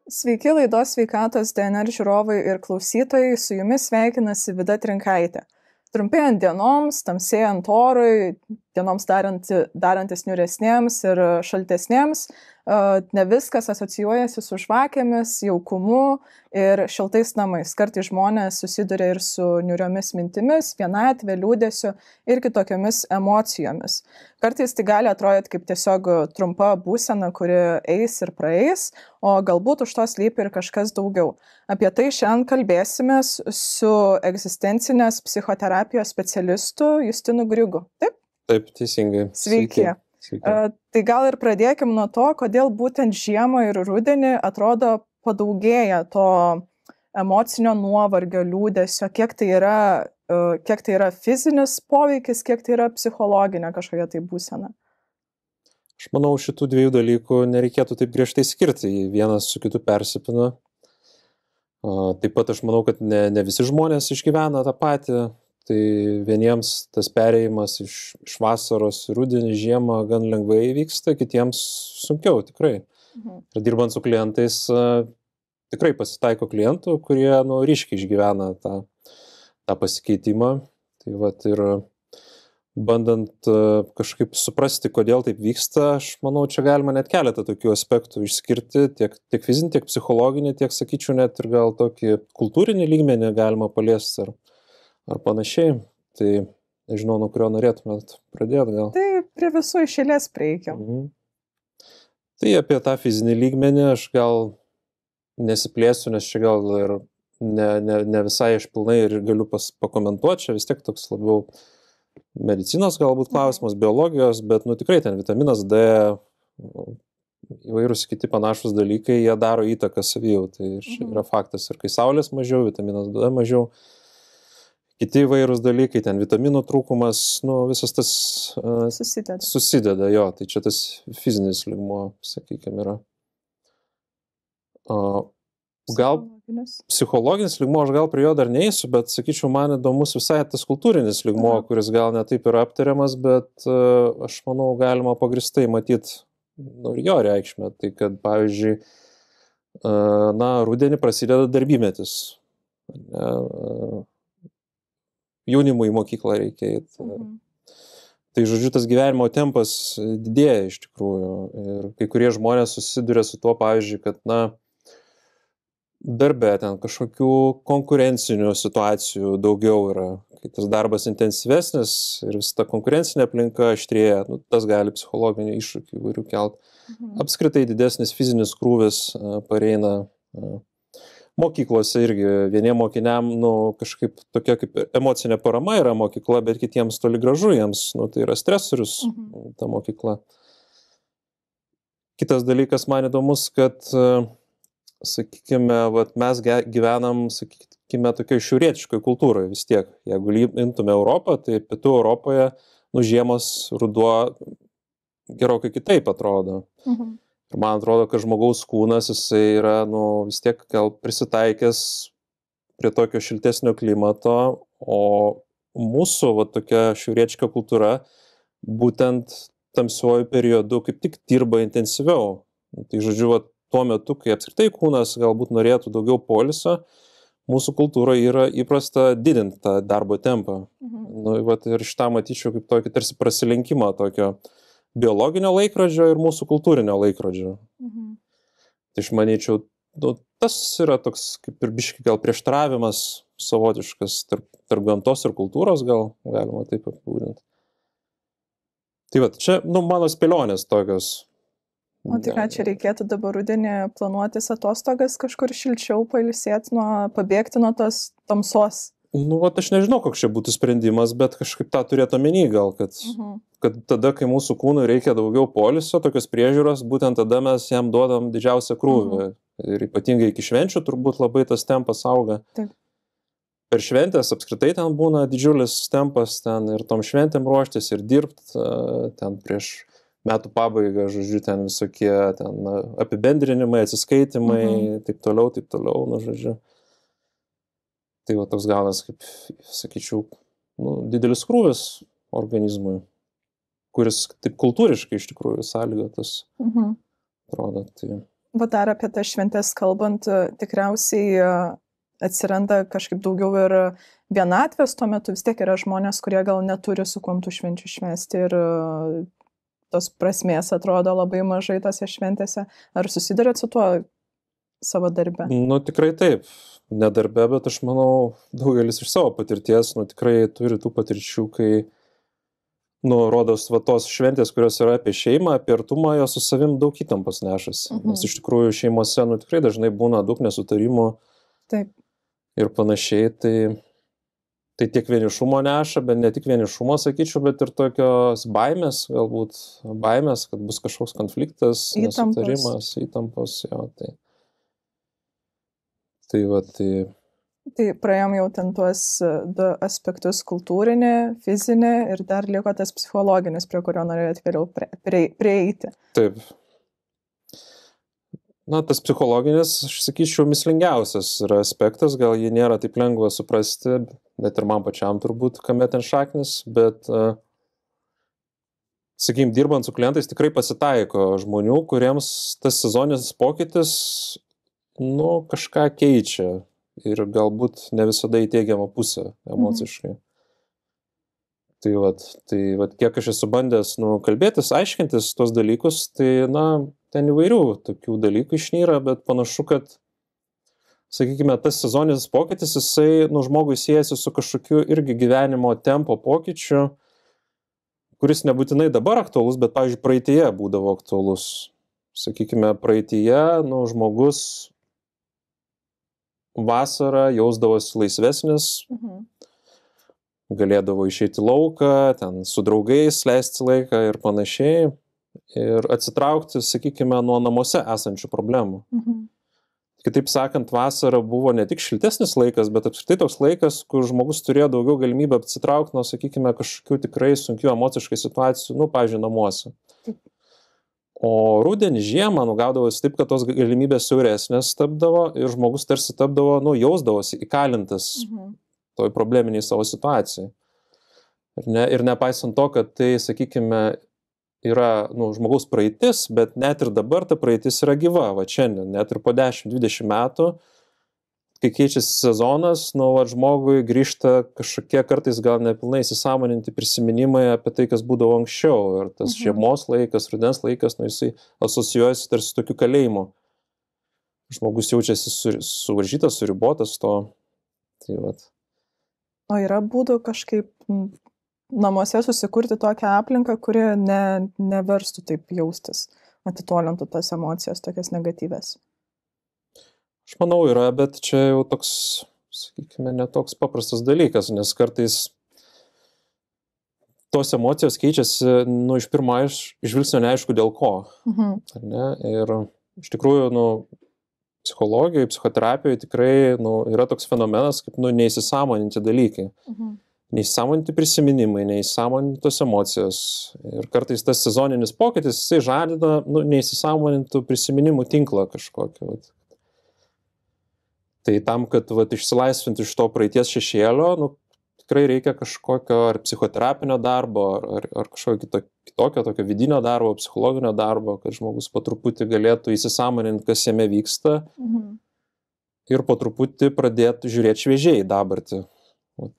Sveiki laidos Sveikatos DNR žiūrovai ir klausytojai, su jumis sveikinasi Vida Trinkaitė. Trumpėjant dienoms, tamsėjant orui, dienoms darantis niūresnėms ir šaltesnėms, ne viskas asocijuojasi su žvakėmis, jaukumu ir šiltais namais. Kartais žmonės susiduria ir su niūriomis mintimis, vienatvė, liūdesiu ir kitokiamis emocijomis. Kartais tai gali atrodyti kaip tiesiog trumpa būsena, kuri eis ir praeis, o galbūt už to slypi ir kažkas daugiau. Apie tai šiandien kalbėsimės su egzistencinės psichoterapijos specialistu Justinu Grigu. Taip? Taip, teisingai. Sveiki. Tai gal ir pradėkim nuo to, kodėl būtent žiemą ir rudenį atrodo padaugėja to emocinio nuovargio, liūdesio, kiek tai yra fizinis poveikis, kiek tai yra psichologinė kažkokia tai būsena. Aš manau, šitų dviejų dalykų nereikėtų taip griežtai skirti, vienas su kitu persipina. Taip pat aš manau, kad ne visi žmonės išgyvena tą patį, tai vieniems tas perėjimas iš vasaros į rudenį, žiemą gan lengvai vyksta, kitiems sunkiau tikrai. Ir dirbant su klientais, tikrai pasitaiko klientų, kurie ryškiai išgyvena tą pasikeitimą. Tai vat ir bandant kažkaip suprasti, kodėl taip vyksta, aš manau, čia galima net keletą tokių aspektų išskirti, tiek fizinį, tiek psichologinį, tiek, sakyčiau, net ir gal tokį kultūrinį lygmenį galima paliesti ar panašiai. Tai nežinau, nuo kurio norėtumėt pradėti gal. Tai prie visų iš eilės prieikim. Tai apie tą fizinį lygmenį aš gal nesiplėsiu, nes čia gal ir ne visai aš pilnai ir galiu pakomentuoti, čia vis tiek toks labiau medicinos galbūt klausimas, biologijos, bet tikrai ten vitaminas D, įvairūs kiti panašus dalykai, jie daro įtaką savijautai. Ir čia yra faktas. Ir kai saulės mažiau, vitaminas D mažiau, kiti įvairūs dalykai, ten vitaminų trūkumas, visas tas susideda, jo, tai čia tas fizinis lygmuo, sakykime, yra. Gal psichologinis lygmuo, aš gal prie jo dar neįsiu, bet, sakyčiau, man įdomus visai tas kultūrinis lygmuo, kuris gal netaip yra aptariamas, bet aš manau, galima pagristai matyti ir jo reikšmę. Tai kad, pavyzdžiui, rudenį prasideda darbymetis. Jaunimui į mokyklą reikia eiti. Tai, žodžiu, tas gyvenimo tempas didėja iš tikrųjų. Ir kai kurie žmonės susiduria su tuo, pavyzdžiui, kad, darbe ten kažkokių konkurencinių situacijų daugiau yra. Kai tas darbas intensyvesnis ir vis ta konkurencinė aplinka aštrėja, tas gali psichologinių iššūkių įvairių kelt. Apskritai didesnis fizinis krūvis pareina. Mokyklose irgi vieniem mokiniam, kažkaip tokia kaip emocinė parama yra mokykla, bet kitiems toli gražu jiems, tai yra stresorius ta mokykla. Kitas dalykas man įdomus, kad, sakykime, mes gyvenam, sakykime, tokioj šiaurietiškoj kultūroje vis tiek. Jeigu imtume Europą, tai pietų Europoje, žiemos ruduo gerokai kitaip atrodo. Ir man atrodo, kad žmogaus kūnas, jisai yra, vis tiek gal prisitaikęs prie tokio šiltesnio klimato, o mūsų tokia šiaurietiška kultūra būtent tamsiuoju periodu kaip tik dirba intensyviau. Tai, žodžiu, tuo metu, kai apskritai kūnas galbūt norėtų daugiau poilsio, mūsų kultūroje yra įprasta didinti tą darbo tempą. Ir šitą matyčiau kaip tokį tarsi prasilenkimą tokio biologinio laikrodžio ir mūsų kultūrinio laikrodžio. Tai aš manyčiau, tas yra toks kaip ir biškį gal prieštaravimas savotiškas tarp gamtos ir kultūros, gal galima taip apibūdinti. Tai čia, mano spėlionės tokios. O tai ką, čia reikėtų dabar rudenį planuotis atostogas kažkur šilčiau pailsėti, pabėgti nuo tos tamsos? Aš nežinau, koks čia būtų sprendimas, bet kažkaip tą turėtų omeny gal, kad tada, kai mūsų kūnui reikia daugiau poilsio, tokios priežiūros, būtent tada mes jam duodam didžiausią krūvį. Ir ypatingai iki švenčių turbūt labai tas tempas auga. Taip. Per šventės apskritai ten būna didžiulis tempas, ten ir tom šventėm ruoštis ir dirbti, ten prieš metų pabaigą, žodžiu, ten visokie apibendrinimai, atsiskaitimai, taip toliau, žodžiu. Tai toks gaunas, kaip, sakyčiau, didelis krūvis organizmui, kuris taip kultūriškai iš tikrųjų sąlygotas atrodo. Tai Va dar apie tą šventės kalbant, tikriausiai atsiranda kažkaip daugiau ir vienatvės, tuo metu vis tiek yra žmonės, kurie gal neturi su kuom tų švenčių švęsti ir tos prasmės atrodo labai mažai tose šventėse. Ar susidurėt su tuo savo darbe? Nu, tikrai taip. Ne darbe, bet aš manau, daugelis iš savo patirties, nu, tikrai turi tų patirčių, kai, nu, rodos, va tos šventės, kurios yra apie šeimą, apie artumą, jos su savim daug įtampos nešasi. Nes iš tikrųjų šeimose, nu, tikrai dažnai būna daug nesutarimų. Taip. Ir panašiai, tai tiek vienišumo neša, bet ne tik vienišumo, sakyčiau, bet ir tokios baimės, galbūt baimės, kad bus kažkoks konfliktas, nesutarimas, įtampos, jo, tai va, tai... Tai praėjom jau ten tuos du aspektus - kultūrinį, fizinį ir dar liko tas psichologinis, prie kurio norėjot vėliau prieiti. Taip. Na, tas psichologinis, aš sakyčiau, mislingiausias yra aspektas, gal jį nėra taip lengva suprasti, net ir man pačiam turbūt, kame ten šaknis, bet, sakykime, dirbant su klientais tikrai pasitaiko žmonių, kuriems tas sezoninis pokytis, nu, kažką keičia ir galbūt ne visada į teigiamą pusę emociškai. Tai vat, kiek aš esu bandęs, nu, kalbėtis, aiškintis tuos dalykus, tai, na, ten įvairių tokių dalykų išnyra, bet panašu, kad, sakykime, tas sezoninis pokytis, jisai, nu, žmogui siejasi su kažkokiu irgi gyvenimo tempo pokyčiu, kuris nebūtinai dabar aktualus, bet, pavyzdžiui, praeityje būdavo aktualus. Sakykime, praeityje, nu, žmogus vasarą jausdavosi laisvesnis, galėdavo išeiti lauką, ten su draugais leisti laiką ir panašiai, ir atsitraukti, sakykime, nuo namuose esančių problemų. Kitaip sakant, vasara buvo ne tik šiltesnis laikas, bet apskritai toks laikas, kur žmogus turėjo daugiau galimybę atsitraukti nuo, sakykime, kažkokių tikrai sunkių emociškai situacijų, nu, pavyzdžiui, namuose. O rudenį, žiemą, nu, gaudavosi taip, kad tos galimybės siauresnės tapdavo ir žmogus tarsi tapdavo, nu, jausdavosi įkalintas toj probleminiai savo situacijai. Ir nepaisant to, kad tai, sakykime, yra, nu, žmogaus praeitis, bet net ir dabar ta praeitis yra gyva, va šiandien, net ir po 10-20 metų, kai keičiasi sezonas, nu, va, žmogui grįžta kažkokie kartais gal nepilnai įsisąmoninti prisiminimai apie tai, kas būdavo anksčiau. Ir tas žiemos laikas, rudens laikas, nu, jisai asocijuojasi tarsi tokiu kalėjimu. Žmogus jaučiasi suvaržytas, suribotas to. Tai vat. O yra būdų kažkaip namuose susikurti tokią aplinką, kuri neverstų taip jaustis, atitolintų tas emocijas, tokias negatyvės? Aš manau, yra, bet čia jau toks, sakykime, netoks paprastas dalykas, nes kartais tos emocijos keičiasi, nu, iš pirmo žvilgsnio neaišku dėl ko. Ar ne? Ir iš tikrųjų, nu, psichologijoje, psichoterapijoje tikrai, nu, yra toks fenomenas, kaip, nu, neįsisąmoninti dalykai. Neįsisąmoninti prisiminimai, neįsisąmonintos emocijos. Ir kartais tas sezoninis pokytis, jisai žadina, nu, neįsisąmonintų prisiminimų tinklą kažkokį. Tai tam, kad išsilaisvinti iš to praeities šešėlio, nu, tikrai reikia kažkokio ar psichoterapinio darbo, ar kažkokio kitokio tokio vidinio darbo, psichologinio darbo, kad žmogus po truputį galėtų įsisąmoninti, kas jame vyksta ir po truputį pradėtų žiūrėti šviežiai į dabartį.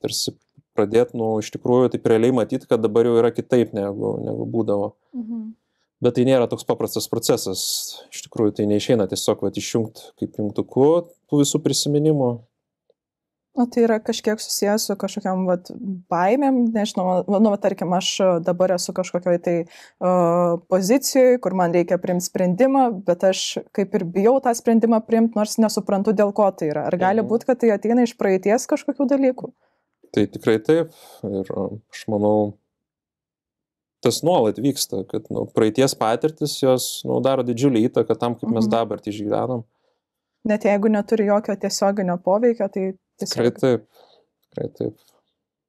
Tarsi pradėti, nu, iš tikrųjų taip realiai matyti, kad dabar jau yra kitaip negu būdavo. Bet tai nėra toks paprastas procesas. Iš tikrųjų, tai neišeina tiesiog išjungti kaip jungtuku tų visų prisiminimų. O tai yra kažkiek susijęs su kažkokiam baimėm, nežinau, nu, tarkim, aš dabar esu kažkokioj tai pozicijoje, kur man reikia priimti sprendimą, bet aš kaip ir bijau tą sprendimą priimti, nors nesuprantu, dėl ko tai yra. Ar gali būti, kad tai ateina iš praeities kažkokių dalykų? Tai tikrai taip. Ir aš manau, tas nuolat vyksta, kad, nu, praeities patirtis jos, nu, daro didžiulį įtaką tam, kaip mes dabar išgyvenam. Net jeigu neturi jokio tiesioginio poveikio, tai tiesiog... Tikrai taip.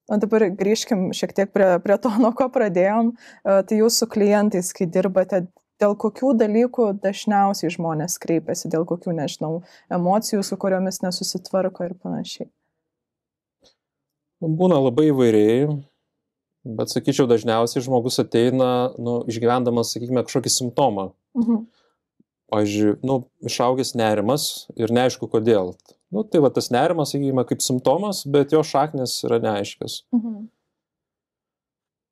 O dabar grįžkim šiek tiek prie to, nuo ko pradėjom. Tai jūs su klientais, kai dirbate, dėl kokių dalykų dažniausiai žmonės kreipiasi, dėl kokių, nežinau, emocijų, su kuriomis nesusitvarko ir panašiai? Būna labai įvairiai. Bet, sakyčiau, dažniausiai žmogus ateina, nu, išgyvendamas, sakykime, kažkokį simptomą. pavyzdžiui, išaugęs nerimas ir neaišku kodėl. Tai va tas nerimas, sakykime, kaip simptomas, bet jo šaknis yra neaiškios.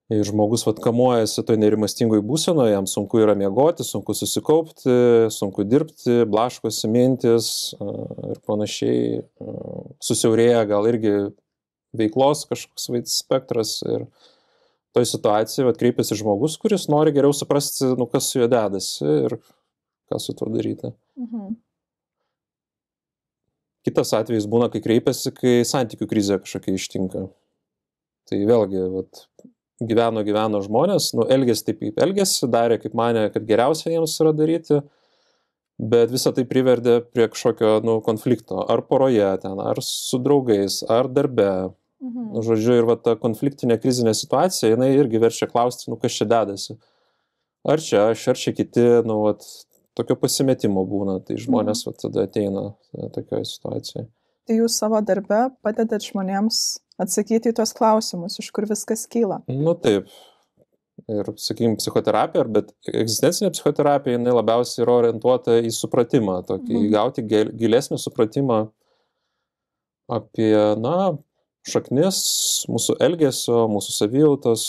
Ir žmogus kamuojasi toj nerimastingoj būsenoje, jam sunku yra miegoti, sunku susikaupti, sunku dirbti, blaškosi mintis ir panašiai. Susiaurėja gal irgi veiklos kažkoks spektras ir toj situacijai kreipiasi žmogus, kuris nori geriau suprasti, kas su juo dedasi ir ką su tuo daryti. Kitas atvejis būna, kai kreipiasi, kai santykių krizė kažkokia ištinka. Tai vėlgi, gyveno žmonės, elgėsi taip, kaip elgėsi, darė, kaip manė, kad geriausia jiems yra daryti, bet visą tai privedė prie kažkokio konflikto, ar poroje ten, ar su draugais, ar darbe. Žodžiu, ir ta konfliktinė krizinė situacija, jinai irgi verčia klausti, kas čia dedasi. Ar čia aš, ar čia kiti, tokio pasimetimo būna, tai žmonės tada ateina tokioje situacijoje. Tai jūs savo darbe padedat žmonėms atsakyti į tuos klausimus, iš kur viskas kyla. Taip. Ir, sakykime, psichoterapija, bet egzistencinė psichoterapija, jinai labiausiai yra orientuota į supratimą, tokį įgauti gilesnį supratimą apie, šaknis, mūsų elgesio, mūsų savijautos.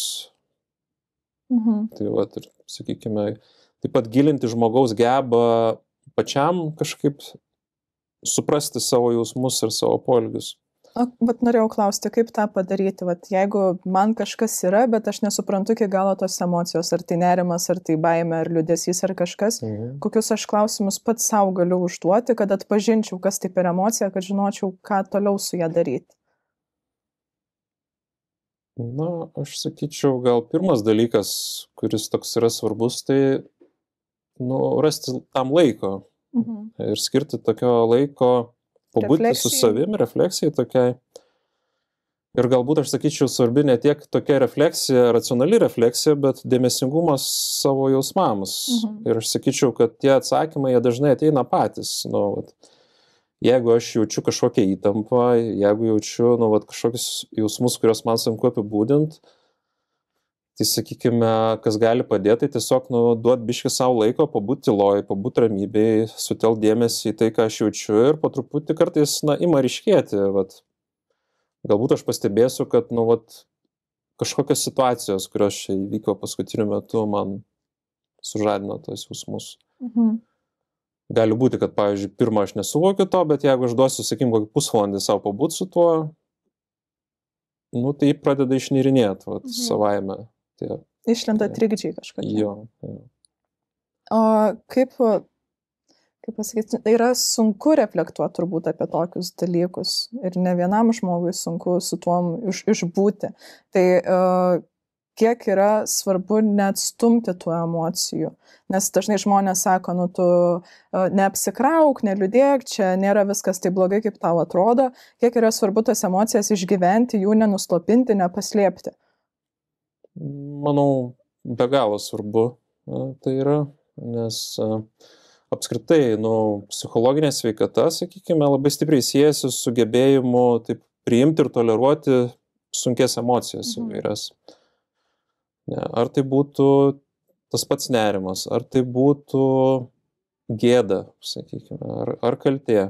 Tai ir, sakykime, taip pat gilinti žmogaus geba pačiam kažkaip suprasti savo jausmus ir savo poelgius. Norėjau klausti, kaip tą padaryti, jeigu man kažkas yra, bet aš nesuprantu iki galo tos emocijos, ar tai nerimas, ar tai baimė, ar liūdesys, ar kažkas, kokius aš klausimus pats savo galiu užduoti, kad atpažinčiau, kas tai per emocija, kad žinočiau, ką toliau su ją daryti. Aš sakyčiau, gal pirmas dalykas, kuris toks yra svarbus, tai rasti tam laiko ir skirti tokio laiko pabūti su savim, refleksijai tokiai. Ir galbūt aš sakyčiau, svarbi ne tiek tokia refleksija, racionali refleksija, bet dėmesingumas savo jausmams. Ir aš sakyčiau, kad tie atsakymai, jie dažnai ateina patys. Jeigu aš jaučiu kažkokią įtampą, jeigu jaučiu kažkokius jausmus, kuriuos man sunku apibūdinti, tai sakykime, kas gali padėti, tai tiesiog duot biškį savo laiko, pabūt tyloj, pabūt ramybėj, sutelkt dėmesį į tai, ką aš jaučiu ir po truputį kartais, ima ryškėti. Galbūt aš pastebėsiu, kad, kažkokios situacijos, kurios čia įvyko paskutiniu metu, man sužadino tos jausmus. Gali būti, kad, pavyzdžiui, pirmą aš nesuvokiu to, bet jeigu aš duosiu, sakykime, kokį pusvalandį savo pabūt su tuo, tai pradeda išnirinėti savaime. Išlenda trikdžiai kažkokie. Jo. O kaip pasakyti, yra sunku reflektuoti turbūt apie tokius dalykus ir ne vienam žmogui sunku su tuom išbūti. Tai kiek yra svarbu neatstumti tų emocijų, nes dažnai žmonės sako, tu neapsikrauk, neliūdėk, čia nėra viskas taip blogai, kaip tau atrodo, kiek yra svarbu tas emocijas išgyventi, jų nenuslopinti, nepaslėpti. Manau, be galo svarbu tai yra, nes apskritai, psichologinė sveikata, sakykime, labai stipriai siejasi su gebėjimu taip priimti ir toleruoti sunkės emocijas įvairias. Ar tai būtų tas pats nerimas, ar tai būtų gėda, sakykime, ar kaltė.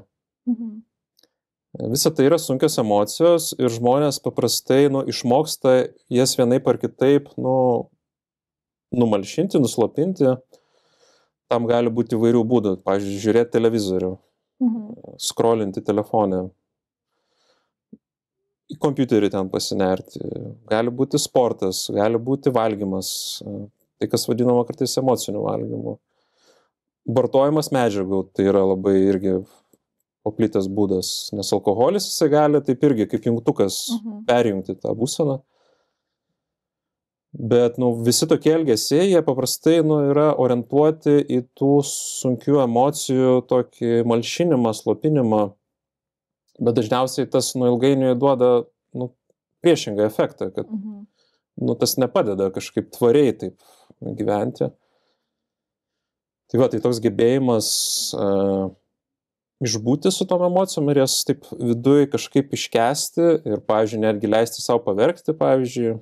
Visa tai yra sunkios emocijos ir žmonės paprastai išmoksta jas vienaip ar kitaip numalšinti, nuslopinti. Tam gali būti įvairių būdų. Pavyzdžiui, žiūrėti televizorių, scrollinti telefoną, į kompiuterį ten pasinerti. Gali būti sportas, gali būti valgymas, tai kas vadinama kartais emociniu valgymu. Vartojimas medžiagų, tai yra labai irgi paplitęs būdas, nes alkoholis jisai gali taip irgi kaip jungtukas perjungti tą būseną. Bet visi tokie elgesiai, jie paprastai yra orientuoti į tų sunkių emocijų tokį malšinimą, slopinimą, bet dažniausiai tas ilgainiui duoda priešingą efektą, kad tas nepadeda kažkaip tvariai taip gyventi. Tai toks gebėjimas išbūti su tom emocijom ir jas taip viduj kažkaip iškęsti ir, pavyzdžiui, netgi leisti savo paverkti, pavyzdžiui,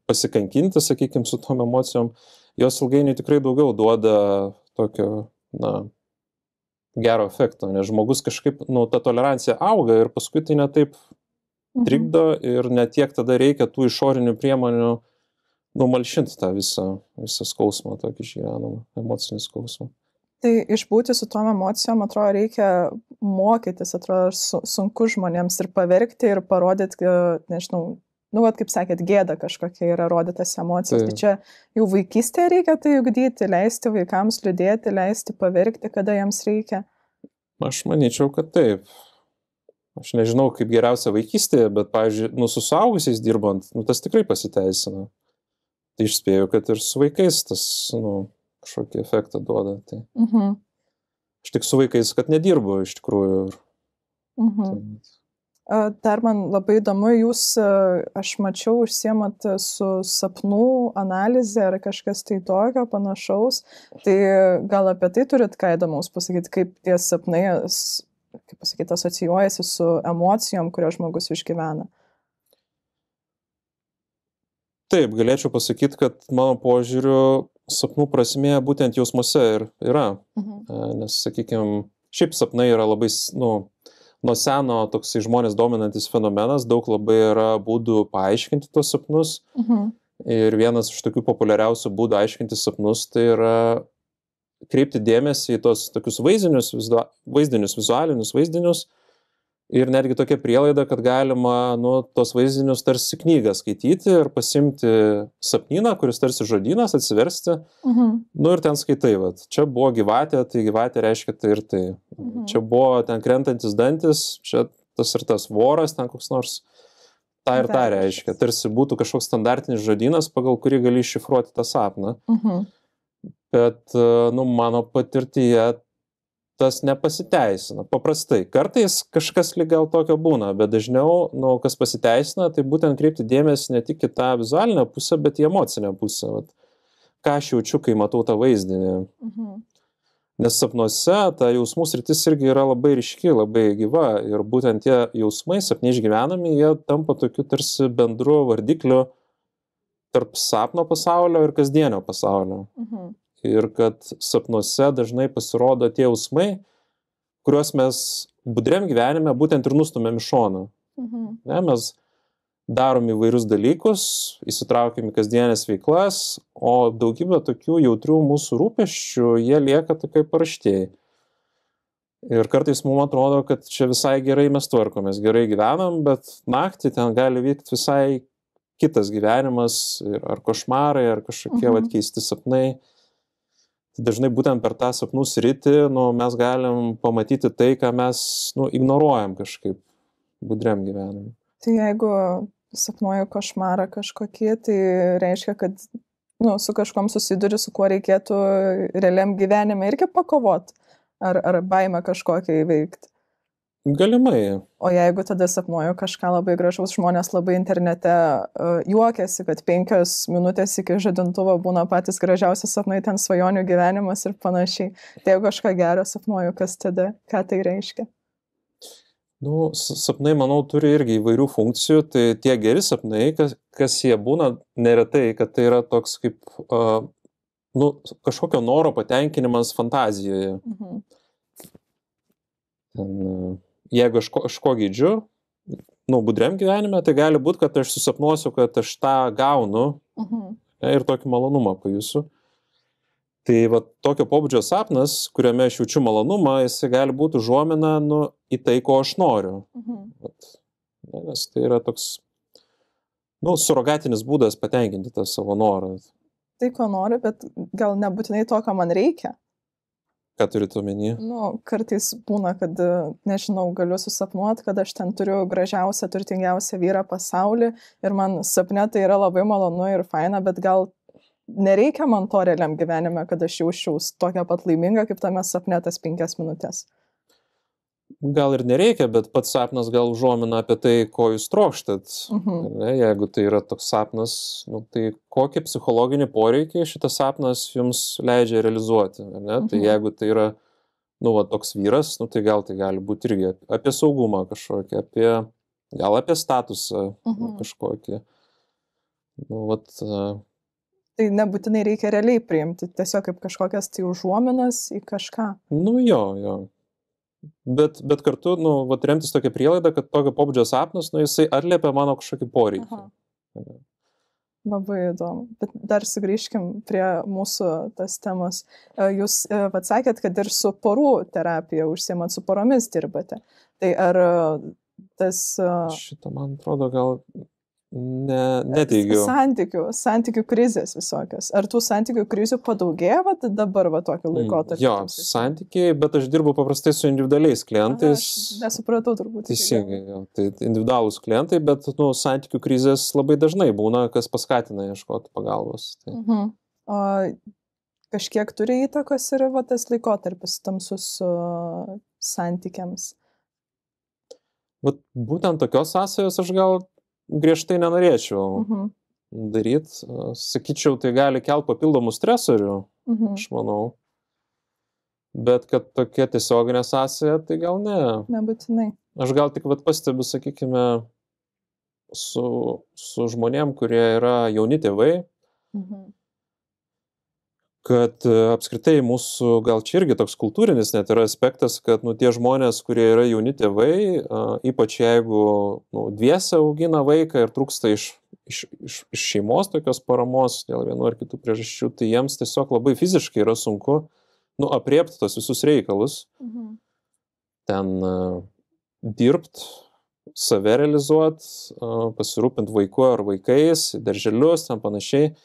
pasikankinti, sakykime, su tom emocijom. jos ilgainiui tikrai daugiau duoda tokio, gero efekto, nes žmogus kažkaip, ta tolerancija auga ir paskui tai netaip trikdo ir netiek tada reikia tų išorinių priemonių numalšinti tą visą skausmą, tokį išgyvenamą, emocinį skausmą. Tai išbūti su tom emocijom, atrodo, reikia mokytis, atrodo, sunku žmonėms ir paverkti, ir parodyti, nežinau, kaip sakėt, gėda kažkokia yra rodytas emocijas. Tai čia jau vaikystėje reikia tai ugdyti, leisti vaikams liūdėti, leisti paverkti, kada jiems reikia. Aš manyčiau, kad taip. Aš nežinau, kaip geriausia vaikystėje, bet, pavyzdžiui, su suaugusiais dirbant, tas tikrai pasiteisina. Tai išspėju, kad ir su vaikais tas, kažkokį efektą duoda. Tai. Aš tik su vaikais, kad nedirbu iš tikrųjų. Dar man labai įdomu, jūs, aš mačiau, užsiemat su sapnų analizė ar kažkas tai tokio panašaus. Tai gal apie tai turit ką įdomaus pasakyti, kaip tie sapnai, kaip pasakyti, asocijuojasi su emocijom, kurios žmogus išgyvena? Taip, galėčiau pasakyti, kad mano požiūriu sapnų prasmė būtent jausmuose ir yra. Nes, sakykime, šiaip sapnai yra labai, nuo seno toksai žmonės dominantis fenomenas, daug labai yra būdų paaiškinti tos sapnus. Ir vienas iš tokių populiariausių būdų aiškinti sapnus, tai yra kreipti dėmesį į tos tokius vaizdinius, vizualinius vaizdinius. Ir netgi tokia prielaida, kad galima tos vaizdinius tarsi knygą skaityti ir pasimti sapnyną, kuris tarsi žodynas, atsiversti. Ir ten skaitai, čia buvo gyvatė, tai gyvatė reiškia tai ir tai. Čia buvo ten krentantis dantis, čia tas ir tas voras, ten koks nors tą ir tą reiškia. Tarsi būtų kažkoks standartinis žodynas, pagal kurį gali iššifruoti tą sapną. Bet, mano patirtyje tas nepasiteisina. Paprastai. Kartais kažkas lyg gal tokio būna, bet dažniau, kas pasiteisina, tai būtent kreipti dėmesį ne tik į tą vizualinę pusę, bet į emocinę pusę. Ką aš jaučiu, kai matau tą vaizdinį. Nes sapnuose ta jausmų sritis irgi yra labai ryški, labai gyva. Ir būtent tie jausmai, sapniai išgyvenami, jie tampa tokiu tarsi bendru vardikliu tarp sapno pasaulio ir kasdienio pasaulio. Ir kad sapnuose dažnai pasirodo tie jausmai, kuriuos mes budriam gyvenime būtent ir nustumėm į šoną. Mes darom įvairius dalykus, įsitraukiam į kasdienės veiklas, o daugybė tokių jautrių mūsų rūpesčių, jie lieka tokiai paraštėjai. Ir kartais mums atrodo, kad čia visai gerai mes tvarkomės, gerai gyvenam, bet naktį ten gali vykti visai kitas gyvenimas, ar košmarai, ar kažkokie keisti sapnai. Dažnai būtent per tą sapnų sritį mes galim pamatyti tai, ką mes ignoruojam kažkaip budriam gyvenimui. Tai jeigu sapnuoju košmarą kažkokį, tai reiškia, kad su kažkom susiduri, su kuo reikėtų realiam gyvenime irgi pakovoti, ar baimę kažkokią įveikti. Galimai. O jeigu tada sapnuoju kažką labai gražaus, žmonės labai internete juokiasi, kad 5 minutės iki žadintuvo būna patys gražiausi sapnai, ten svajonių gyvenimas ir panašiai. Tai jeigu kažką gero sapnuoju, kas tada, ką tai reiškia? Sapnai, manau, turi irgi įvairių funkcijų. Tai tie geri sapnai, kas jie būna, neretai, kad tai yra toks kaip kažkokio noro patenkinimas fantazijoje. Jeigu aš ko geidžiu, budriam gyvenime, tai gali būti, kad aš susapnuosiu, kad aš tą gaunu ir tokį malonumą pajusiu. Tai tokio pobūdžio sapnas, kuriame aš jaučiu malonumą, jisai gali būti užuomina į tai, ko aš noriu. Nes tai yra toks surogatinis būdas patenkinti tą savo norą. Tai, ko noriu, bet gal nebūtinai to, ką man reikia. Ką turite omeny? Kartais būna, kad, nežinau, galiu susapnuoti, kad aš ten turiu gražiausią, turtingiausią vyrą pasauly ir man sapne tai yra labai malonu ir faina, bet gal nereikia man to realiam gyvenime, kad aš jausčiaus tokia pat laiminga, kaip tame sapne tas 5 minutės. Gal ir nereikia, bet pats sapnas gal užuomina apie tai, ko jūs trokštat. Jeigu tai yra toks sapnas, tai kokį psichologinį poreikį šitas sapnas jums leidžia realizuoti. Tai jeigu tai yra toks vyras, tai gal tai gali būti irgi apie saugumą kažkokį, gal apie statusą kažkokį. Tai nebūtinai reikia realiai priimti, tiesiog kaip kažkokias tai užuominas į kažką. Nu jo. Bet kartu, vat remtis tokia prielaida, kad tokio pobūdžio sapnas, jisai atliepia mano kažkokį poreikį. Aha. Labai įdomu. Bet dar sugrįžkim prie mūsų tas temos. Jūs sakėt, kad ir su porų terapija užsiemat, su poromis dirbate. Tai ar tas... Šitą, man atrodo, gal neteigiu. Santykių krizės visokios. Ar tų santykių krizių padaugėjo dabar tokio laikotarpio? Jo, santykiai, bet aš dirbu paprastai su individualiais klientais. Nesupratau turbūt. Teisingai, jo. Tai individualūs klientai, bet santykių krizės labai dažnai būna, kas paskatina ieškoti pagalbos. Tai. O kažkiek turi įtakos ir tas laikotarpis tamsus santykiams? Būtent tokios sąsajos aš gal griežtai nenorėčiau daryti. Sakyčiau, tai gali kelti papildomų stresorių, aš manau. Bet kad tokia tiesioginė sąsaja, tai gal ne. Nebūtinai. Aš gal tik pastebiu, sakykime, su žmonėm, kurie yra jauni tėvai, kad apskritai mūsų, gal čia irgi toks kultūrinis net yra aspektas, kad tie žmonės, kurie yra jauni tėvai, ypač jeigu dviese augina vaiką ir trūksta iš šeimos tokios paramos dėl vienų ar kitų priežasčių, tai jiems tiesiog labai fiziškai yra sunku apriepti tos visus reikalus, ten dirbti, save realizuoti, pasirūpinti vaiku ar vaikais, darželius, ten panašiai.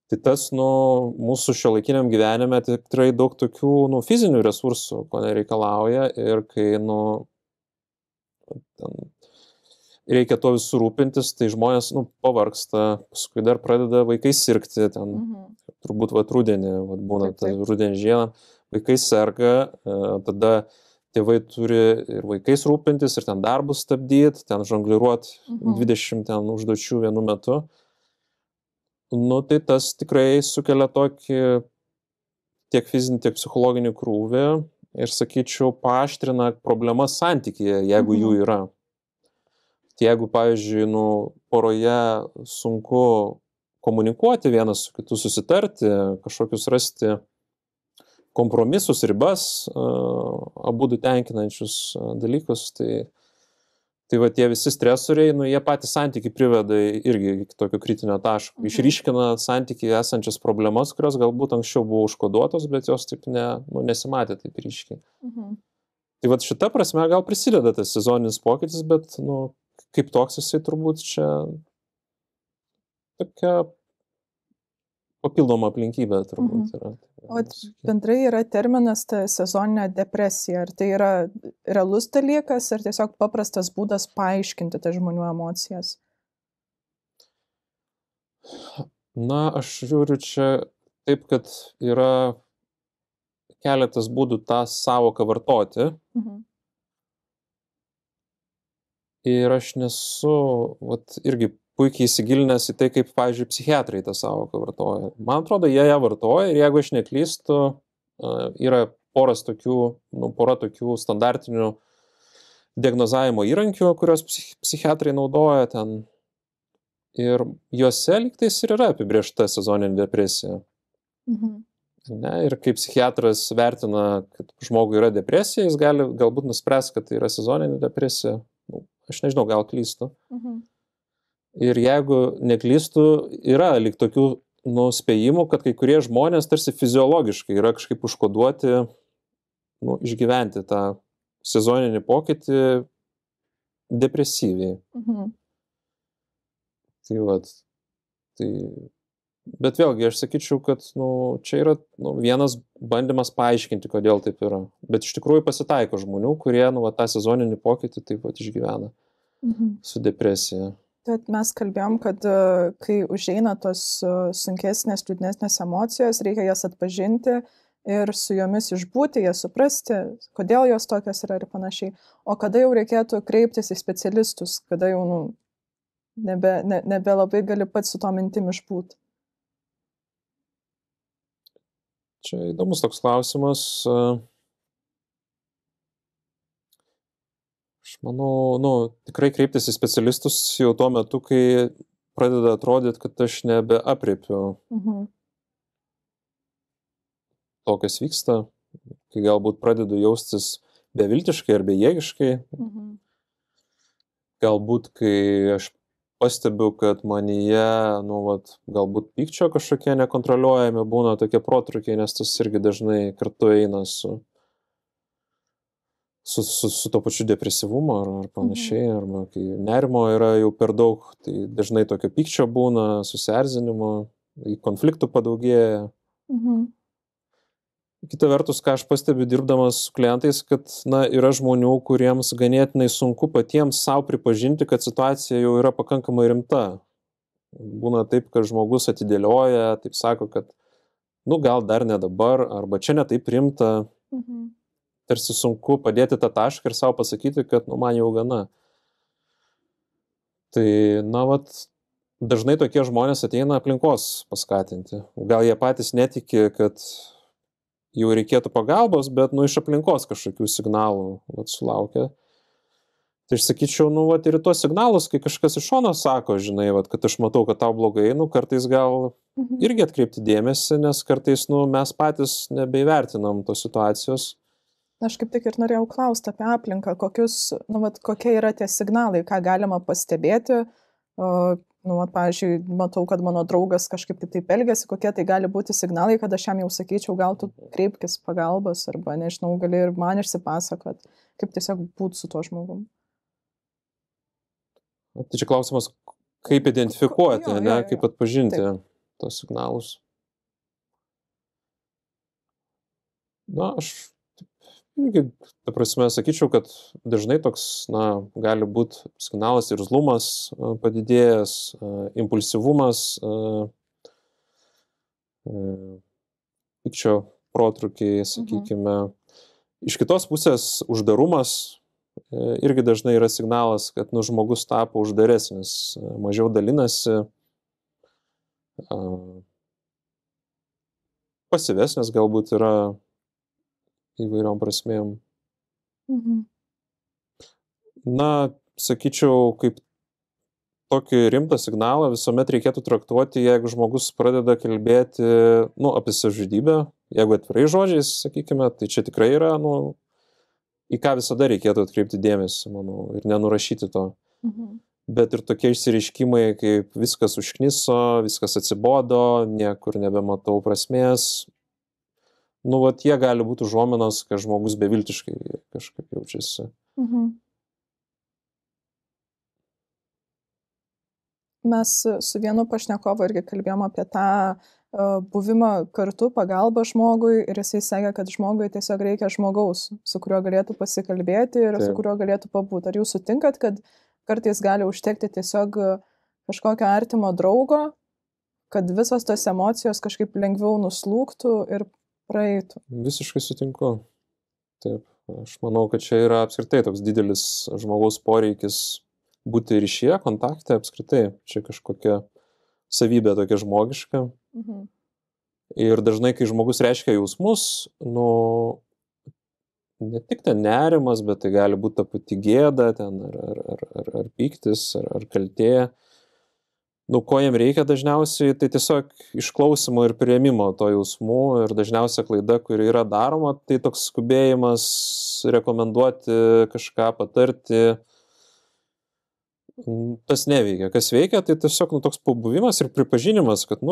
Tai tas, mūsų šiuolaikiniam gyvenime tikrai daug tokių, fizinių resursų, ko nereikalauja ir kai, reikia to visų rūpintis, tai žmonės, pavargsta, paskui dar pradeda vaikai sirgti, ten, turbūt, rudenį, būna, rudenį žiemą, vaikai serga, tada tėvai turi ir vaikais rūpintis, ir ten darbus stabdyti, ten žongliruoti 20 ten užduočių vienu metu. Tai tas tikrai sukelia tokį tiek fizinį, tiek psichologinį krūvį ir, sakyčiau, paaštrina problemas santykyje, jeigu jų yra. Tai jeigu, pavyzdžiui, poroje sunku komunikuoti vienas su kitu, susitarti, kažkokius rasti kompromisus, ribas, abudu tenkinančius dalykus, tai tie visi stresoriai, jie patys santykiai priveda irgi iki tokio kritinio taško. Išryškina santykiai esančias problemas, kurios galbūt anksčiau buvo užkoduotos, bet jos taip nesimatė taip ryškiai. Tai šita prasme gal prisideda tas sezoninis pokytis, bet kaip toks jisai turbūt čia tokia papildoma aplinkybė turbūt yra. O bendrai yra terminas ta sezoninė depresija. Ar tai yra realus dalykas, ar tiesiog paprastas būdas paaiškinti tas žmonių emocijas? Aš žiūriu čia taip, kad yra keletas būdų tą sąvoką vartoti. Ir aš nesu, irgi puikiai įsigilinęs į tai, kaip, pavyzdžiui, psichiatrai tą sąvoką vartoja. Man atrodo, jie ją vartoja ir jeigu aš neklystu, yra pora tokių standartinių diagnozavimo įrankių, kurios psichiatrai naudoja ten. Ir juose lygtais ir yra apibrėžta sezoninė depresija. Ir kai psichiatras vertina, kad žmogui yra depresija, jis gali galbūt nuspręsti, kad tai yra sezoninė depresija. Aš nežinau, gal klystu. Ir jeigu neklystu, yra lyg tokių spėjimų, kad kai kurie žmonės tarsi fiziologiškai yra kažkaip užkoduoti, išgyventi tą sezoninį pokytį depresyviai. Bet vėlgi, aš sakyčiau, kad čia yra vienas bandymas paaiškinti, kodėl taip yra. Bet iš tikrųjų pasitaiko žmonių, kurie tą sezoninį pokytį taip išgyvena su depresija. Bet mes kalbėjom, kad kai užeina tos sunkesnės, liūdnesnės emocijos, reikia jas atpažinti ir su jomis išbūti, jas suprasti, kodėl jos tokios yra ir panašiai. O kada jau reikėtų kreiptis į specialistus, kada jau nebelabai gali pats su to mintim išbūti? Čia įdomus toks klausimas. Aš manau, tikrai kreiptis į specialistus jau tuo metu, kai pradeda atrodyti, kad aš nebeapriepiu to, kas vyksta, kai galbūt pradedu jaustis beviltiškai ar bejėgiškai. Galbūt, kai aš pastebiu, kad manyje, galbūt pykčio kažkokie nekontroliuojami būna tokie protrukiai, nes tas irgi dažnai kartu eina su to pačiu depresyvumu ar panašiai, arba kai nerimo yra jau per daug, tai dažnai tokio pykčio būna, susierzinimo, konfliktų padaugėja. Kita vertus, ką aš pastebiu dirbdamas su klientais, kad yra žmonių, kuriems ganėtinai sunku patiems savo pripažinti, kad situacija jau yra pakankamai rimta. Būna taip, kad žmogus atidėlioja, taip sako, kad gal dar ne dabar, arba čia ne taip rimta. Tarsi sunku padėti tą tašką ir savo pasakyti, kad man jau gana. Tai, dažnai tokie žmonės ateina aplinkos paskatinti. Gal jie patys netiki, kad jau reikėtų pagalbos, bet iš aplinkos kažkokių signalų sulaukia. Tai aš sakyčiau, ir į tuos signalus, kai kažkas iš šono sako, žinai, kad aš matau, kad tau blogai, kartais gal irgi atkreipti dėmesį, nes kartais, mes patys nebeįvertinam tos situacijos. Aš kaip tik ir norėjau klausti apie aplinką, kokie yra tie signalai, ką galima pastebėti. Pavyzdžiui, matau, kad mano draugas kažkaip taip elgiasi, kokie tai gali būti signalai, kad aš jam jau sakyčiau, gal tu kreipkis pagalbos, arba, nežinau, gali ir man išsipasakot, kaip tiesiog būti su tuo žmogum. Tai čia klausimas, kaip identifikuoti, kaip atpažinti tos signalus. Aš irgi, ta prasme, sakyčiau, kad dažnai toks, gali būti signalas irzlumas padidėjęs, impulsyvumas, pykčio protrukiai, sakykime. Iš kitos pusės uždarumas irgi dažnai yra signalas, kad žmogus tapo uždaresnis, mažiau dalinasi, pasyvesnis galbūt yra įvairiom prasmėm. Sakyčiau, kaip tokį rimtą signalą visuomet reikėtų traktuoti, jeigu žmogus pradeda kalbėti, apie savižudybę, jeigu atvirai žodžiais, sakykime, tai čia tikrai yra, į ką visada reikėtų atkreipti dėmesį, manau, ir nenurašyti to. Bet ir tokie išsireiškimai, kaip viskas užkniso, viskas atsibodo, niekur nebematau prasmės, jie gali būti užuominos, kad žmogus beviltiškai kažkaip jaučiasi. Mes su vienu pašnekovu irgi kalbėjom apie tą buvimą kartu, pagalbą žmogui, ir jisai sakė, kad žmogui tiesiog reikia žmogaus, su kuriuo galėtų pasikalbėti ir su kuriuo galėtų pabūti. Ar jūs sutinkat, kad kartais gali užtekti tiesiog kažkokio artimo draugo, kad visos tos emocijos kažkaip lengviau nuslūgtų ir praeitų? Visiškai sutinku. Taip. Aš manau, kad čia yra apskritai toks didelis žmogaus poreikis būti ryšyje, kontakte apskritai. Čia kažkokia savybė tokia žmogiška. Ir dažnai, kai žmogus reiškia jausmus, ne tik ten nerimas, bet tai gali būti ta pati gėda, ten, ar pyktis, ar kaltė. Ko jam reikia dažniausiai, tai tiesiog išklausimo ir priėmimo to jausmų, ir dažniausia klaida, kuri yra daroma, tai toks skubėjimas rekomenduoti kažką, patarti, tas neveikia. Kas veikia, tai tiesiog toks pabuvimas ir pripažinimas, kad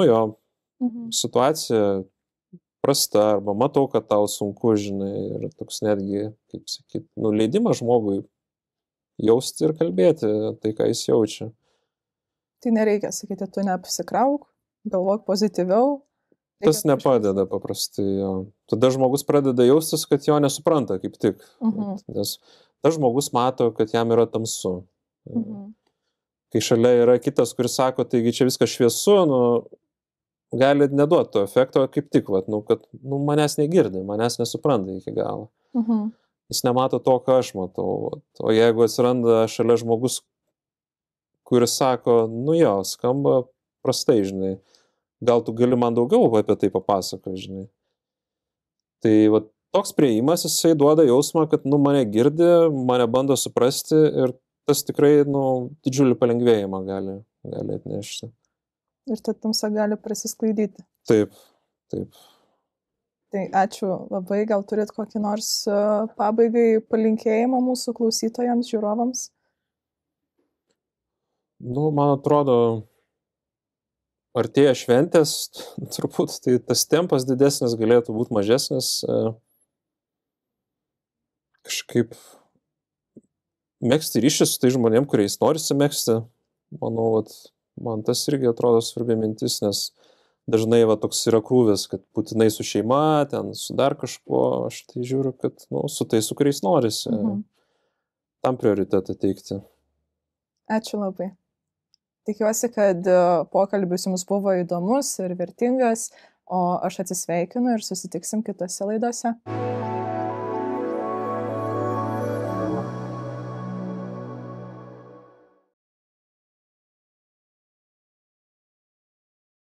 situacija prasta, arba matau, kad tau sunku, žinai, ir toks netgi, kaip sakyti, leidimas žmogui jausti ir kalbėti tai, ką jis jaučia. Tai nereikia sakyti, tu neapsikrauk, galvok pozityviau. Tas nepadeda paprastai. Tada žmogus pradeda jaustis, kad jo nesupranta kaip tik. Nes tas žmogus mato, kad jam yra tamsu. Kai šalia yra kitas, kuris sako, taigi čia viskas šviesu, gali neduoti to efekto kaip tik, kad manęs negirdi, manęs nesupranta iki galo. Jis nemato to, ką aš matau. O jeigu atsiranda šalia žmogus, kuris sako, skamba prastai, žinai, gal tu gali man daugiau apie tai papasakoti, žinai. Tai toks priėjimas, jisai duoda jausmą, kad mane girdi, mane bando suprasti, ir tas tikrai didžiulį palengvėjimą gali gali atnešti. Ir ta tamsa gali prasisklaidyti. Taip, taip. Tai ačiū labai, gal turit kokį nors pabaigai palinkėjimą mūsų klausytojams, žiūrovams? Nu, man atrodo, artėja šventės, turbūt tai tas tempas didesnis galėtų būti mažesnis. Kažkaip megzti ryšį su tai žmonėm, kuriais norisi megzti. Manau, man tas irgi atrodo svarbi mintis, nes dažnai toks yra krūvis, kad būtinai su šeima, ten su dar kažkuo, aš tai žiūriu, kad su tai, su kuriais norisi. Tam prioritetą teikti. Ačiū labai. Tikiuosi, kad pokalbis jums buvo įdomus ir vertingas, o aš atsisveikinu ir susitiksim kitose laidose.